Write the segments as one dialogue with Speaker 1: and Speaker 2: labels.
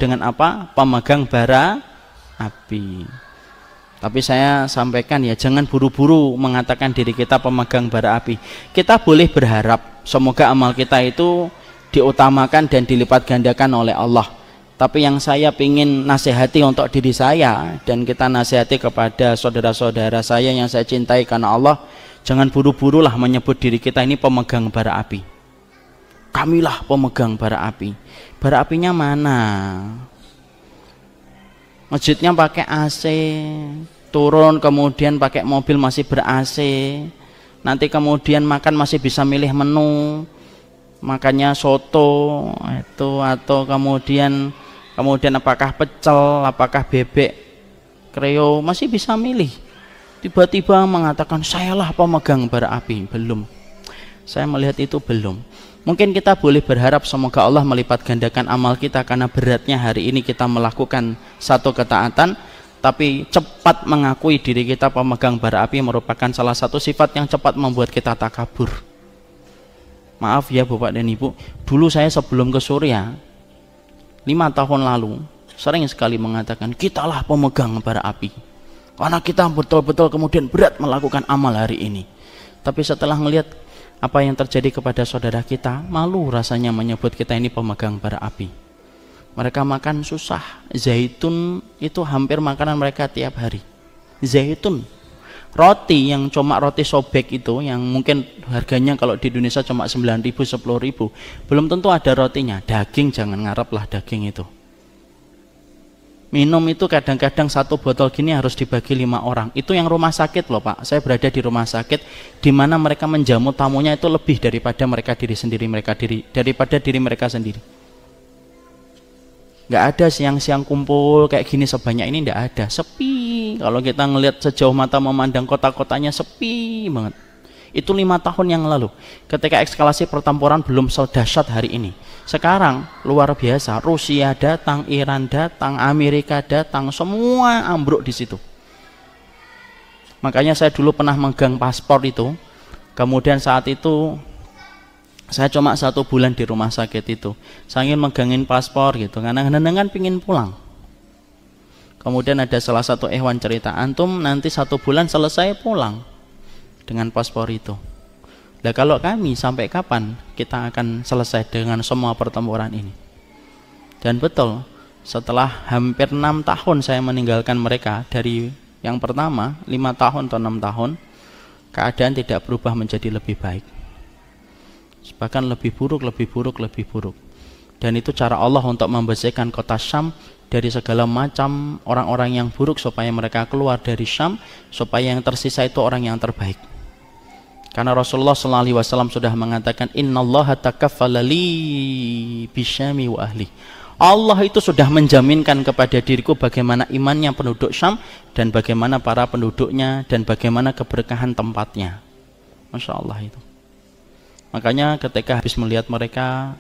Speaker 1: dengan apa? Pemegang bara api. Tapi saya sampaikan ya, jangan buru-buru mengatakan diri kita pemegang bara api. Kita boleh berharap semoga amal kita itu diutamakan dan dilipat gandakan oleh Allah. Tapi yang saya ingin nasihati untuk diri saya, dan kita nasihati kepada saudara-saudara saya yang saya cintai karena Allah, jangan buru-burulah menyebut diri kita ini pemegang bara api. Kamilah pemegang bara api. Bara apinya mana? Masjidnya pakai AC, turun kemudian pakai mobil masih ber-AC, nanti kemudian makan masih bisa milih menu, makannya soto itu, atau kemudian apakah pecel, apakah bebek kreo, masih bisa milih. Tiba-tiba mengatakan sayalah pemegang bara api. Belum, saya melihat itu belum. Mungkin kita boleh berharap semoga Allah melipat gandakan amal kita karena beratnya hari ini kita melakukan satu ketaatan, tapi cepat mengakui diri kita pemegang bara api merupakan salah satu sifat yang cepat membuat kita takabur. Maaf ya Bapak dan Ibu, dulu saya sebelum ke Suriah 5 tahun lalu sering sekali mengatakan kitalah pemegang bara api karena kita betul-betul kemudian berat melakukan amal hari ini. Tapi setelah melihat apa yang terjadi kepada saudara kita, malu rasanya menyebut kita ini pemegang bara api. Mereka makan susah, zaitun itu hampir makanan mereka tiap hari. Zaitun, roti yang cuma roti sobek itu, yang mungkin harganya kalau di Indonesia cuma 9.000, 10.000, belum tentu ada rotinya. Daging jangan ngarep lah daging itu. Minum itu kadang-kadang satu botol gini harus dibagi 5 orang. Itu yang rumah sakit loh Pak. Saya berada di rumah sakit di mana mereka menjamu tamunya itu lebih daripada daripada diri mereka sendiri. Nggak ada siang-siang kumpul kayak gini sebanyak ini, nggak ada. Sepi. Kalau kita ngelihat sejauh mata memandang kota-kotanya sepi banget. Itu 5 tahun yang lalu. Ketika eskalasi pertempuran belum sedahsyat hari ini. Sekarang luar biasa, Rusia datang, Iran datang, Amerika datang, semua ambruk di situ. Makanya saya dulu pernah megang paspor itu, kemudian saat itu saya cuma 1 bulan di rumah sakit itu. Saya ingin megangin paspor gitu, karena kan pingin pulang. Kemudian ada salah satu ikhwan cerita, antum nanti 1 bulan selesai pulang dengan paspor itu. Nah kalau kami sampai kapan kita akan selesai dengan semua pertempuran ini? Dan betul, setelah hampir 6 tahun saya meninggalkan mereka, dari yang pertama 5 tahun atau 6 tahun, keadaan tidak berubah menjadi lebih baik, bahkan lebih buruk. Dan itu cara Allah untuk membersihkan kota Syam dari segala macam orang-orang yang buruk, supaya mereka keluar dari Syam, supaya yang tersisa itu orang yang terbaik. Karena Rasulullah SAW sudah mengatakan, innallaha takaffala li bisyami wa ahli. Allah itu sudah menjaminkan kepada diriku bagaimana imannya penduduk Syam, dan bagaimana para penduduknya, dan bagaimana keberkahan tempatnya. Masya Allah itu. Makanya ketika habis melihat mereka,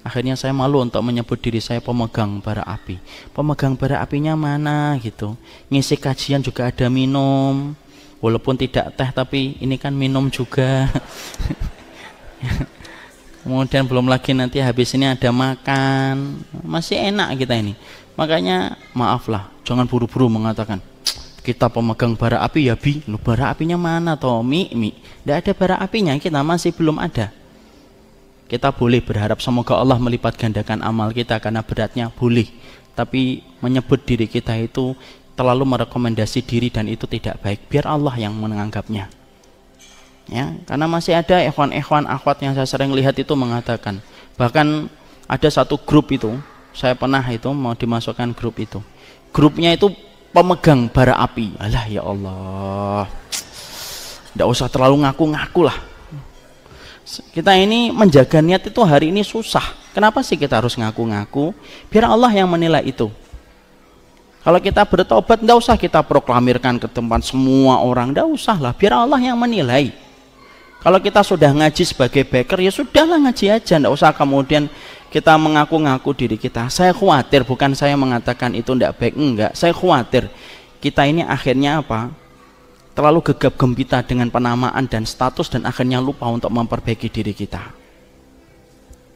Speaker 1: akhirnya saya malu untuk menyebut diri saya pemegang bara api. Pemegang bara apinya mana gitu. Ngisi kajian juga ada minum, walaupun tidak teh, tapi ini kan minum juga. Kemudian belum lagi nanti habis ini ada makan, masih enak kita ini. Makanya maaflah, jangan buru-buru mengatakan kita pemegang bara api ya bi. Loh, bara apinya mana toh mi? Tidak ada bara apinya, kita masih belum ada. Kita boleh berharap semoga Allah melipat gandakan amal kita karena beratnya, boleh. Tapi menyebut diri kita itu terlalu merekomendasi diri, dan itu tidak baik. Biar Allah yang menganggapnya. Ya, karena masih ada ikhwan-ikhwan akhwat yang saya sering lihat itu mengatakan, bahkan ada satu grup itu, saya pernah itu mau dimasukkan grup itu. Grupnya itu pemegang bara api. Alah ya Allah. Tidak usah terlalu ngaku-ngaku lah. Kita ini menjaga niat itu hari ini susah. Kenapa sih kita harus ngaku-ngaku? Biar Allah yang menilai itu. Kalau kita bertobat, tidak usah kita proklamirkan ke tempat semua orang, tidak usah lah, biar Allah yang menilai. Kalau kita sudah ngaji sebagai baker, ya sudahlah ngaji aja, tidak usah kemudian kita mengaku-ngaku diri kita. Saya khawatir, bukan saya mengatakan itu tidak baik, enggak. Saya khawatir kita ini akhirnya apa? Terlalu gegap gempita dengan penamaan dan status, dan akhirnya lupa untuk memperbaiki diri kita.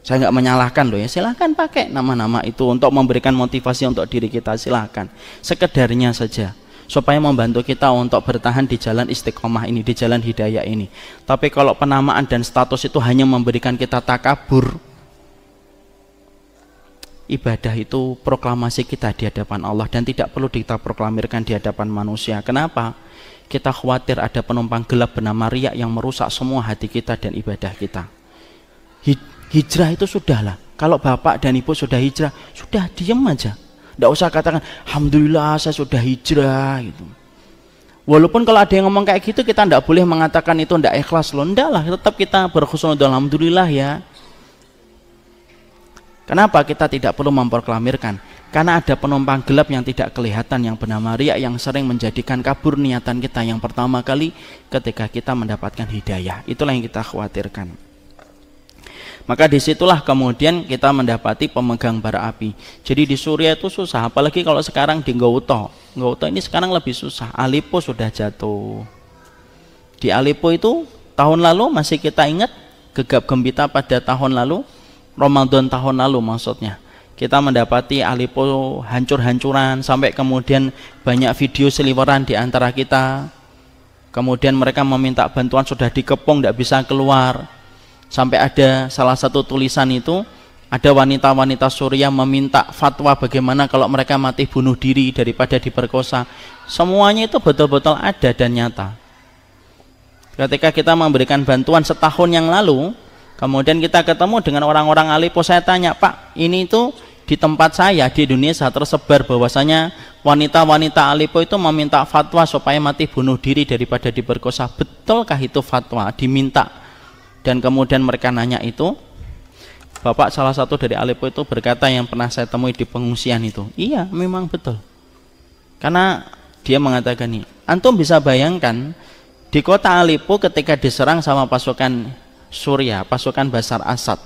Speaker 1: Saya nggak menyalahkan loh ya, silahkan pakai nama-nama itu untuk memberikan motivasi untuk diri kita, silahkan. Sekedarnya saja, supaya membantu kita untuk bertahan di jalan istiqomah ini, di jalan hidayah ini. Tapi kalau penamaan dan status itu hanya memberikan kita takabur, ibadah itu proklamasi kita di hadapan Allah dan tidak perlu kita proklamirkan di hadapan manusia. Kenapa? Kita khawatir ada penumpang gelap bernama riya yang merusak semua hati kita dan ibadah kita. Hijrah itu sudahlah. Kalau bapak dan ibu sudah hijrah, sudah diam aja. Tidak usah katakan, alhamdulillah saya sudah hijrah gitu. Walaupun kalau ada yang ngomong kayak gitu, kita tidak boleh mengatakan itu tidak ikhlas loh. Tidak lah, tetap kita berkhusnudon, alhamdulillah ya. Kenapa kita tidak perlu memproklamirkan? Karena ada penumpang gelap yang tidak kelihatan yang bernama riya yang sering menjadikan kabur niatan kita yang pertama kali ketika kita mendapatkan hidayah. Itulah yang kita khawatirkan. Maka disitulah kemudian kita mendapati pemegang bara api. Jadi di Suriah itu susah, apalagi kalau sekarang di Gauto. Gauto ini sekarang lebih susah. Aleppo sudah jatuh. Di Aleppo itu tahun lalu masih kita ingat gegap gempita pada tahun lalu, Ramadan tahun lalu maksudnya, kita mendapati Aleppo hancur-hancuran sampai kemudian banyak video seliweran di antara kita. Kemudian mereka meminta bantuan, sudah dikepung tidak bisa keluar. Sampai ada salah satu tulisan itu, ada wanita-wanita Suriah meminta fatwa bagaimana kalau mereka mati bunuh diri daripada diperkosa. Semuanya itu betul-betul ada dan nyata. Ketika kita memberikan bantuan setahun yang lalu, kemudian kita ketemu dengan orang-orang Aleppo, saya tanya, Pak, ini itu di tempat saya di Indonesia tersebar bahwasanya wanita-wanita Aleppo itu meminta fatwa supaya mati bunuh diri daripada diperkosa. Betulkah itu fatwa? Diminta. Dan kemudian mereka nanya itu, Bapak salah satu dari Aleppo itu berkata yang pernah saya temui di pengungsian itu, iya memang betul. Karena dia mengatakan nih, antum bisa bayangkan di kota Aleppo ketika diserang sama pasukan Suriah, pasukan Bashar Assad,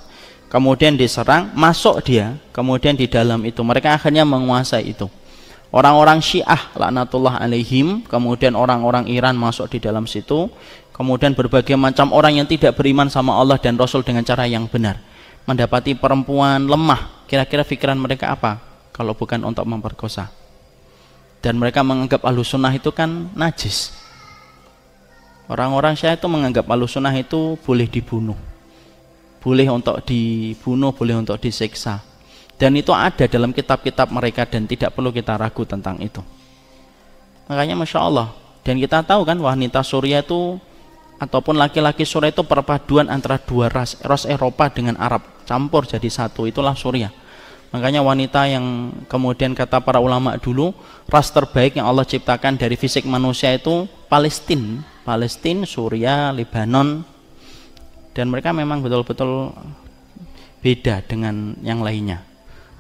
Speaker 1: kemudian diserang, masuk dia, kemudian di dalam itu mereka akhirnya menguasai itu. Orang-orang Syiah laknatullah alaihim, kemudian orang-orang Iran masuk di dalam situ, kemudian berbagai macam orang yang tidak beriman sama Allah dan Rasul dengan cara yang benar, mendapati perempuan lemah, kira-kira pikiran mereka apa kalau bukan untuk memperkosa? Dan mereka menganggap Ahlussunnah itu kan najis. Orang-orang Syiah itu menganggap Ahlussunnah itu boleh dibunuh, boleh untuk dibunuh, boleh untuk disiksa. Dan itu ada dalam kitab-kitab mereka dan tidak perlu kita ragu tentang itu. Makanya Masya Allah, dan kita tahu kan wanita Suriah itu ataupun laki-laki Suriah itu perpaduan antara dua ras Eropa dengan Arab, campur jadi satu, itulah Suriah. Makanya wanita yang kemudian kata para ulama dulu, ras terbaik yang Allah ciptakan dari fisik manusia itu Palestina, Suriah, Lebanon. Dan mereka memang betul-betul beda dengan yang lainnya.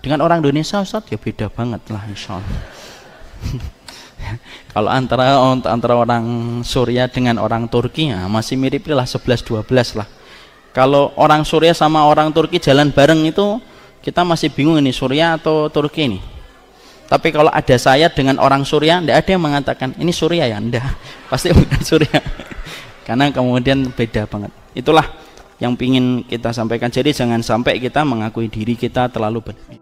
Speaker 1: Dengan orang Indonesia Ustaz ya beda banget lah insya Allah. Kalau antara orang Suriah dengan orang Turki ya masih mirip lah, 11-12 lah. Kalau orang Suriah sama orang Turki jalan bareng itu kita masih bingung ini Suriah atau Turki ini. Tapi kalau ada saya dengan orang Suriah, tidak ada yang mengatakan ini Suriah ya, enggak, pasti bukan Suriah. Karena kemudian beda banget. Itulah yang ingin kita sampaikan. Jadi jangan sampai kita mengakui diri kita terlalu benar.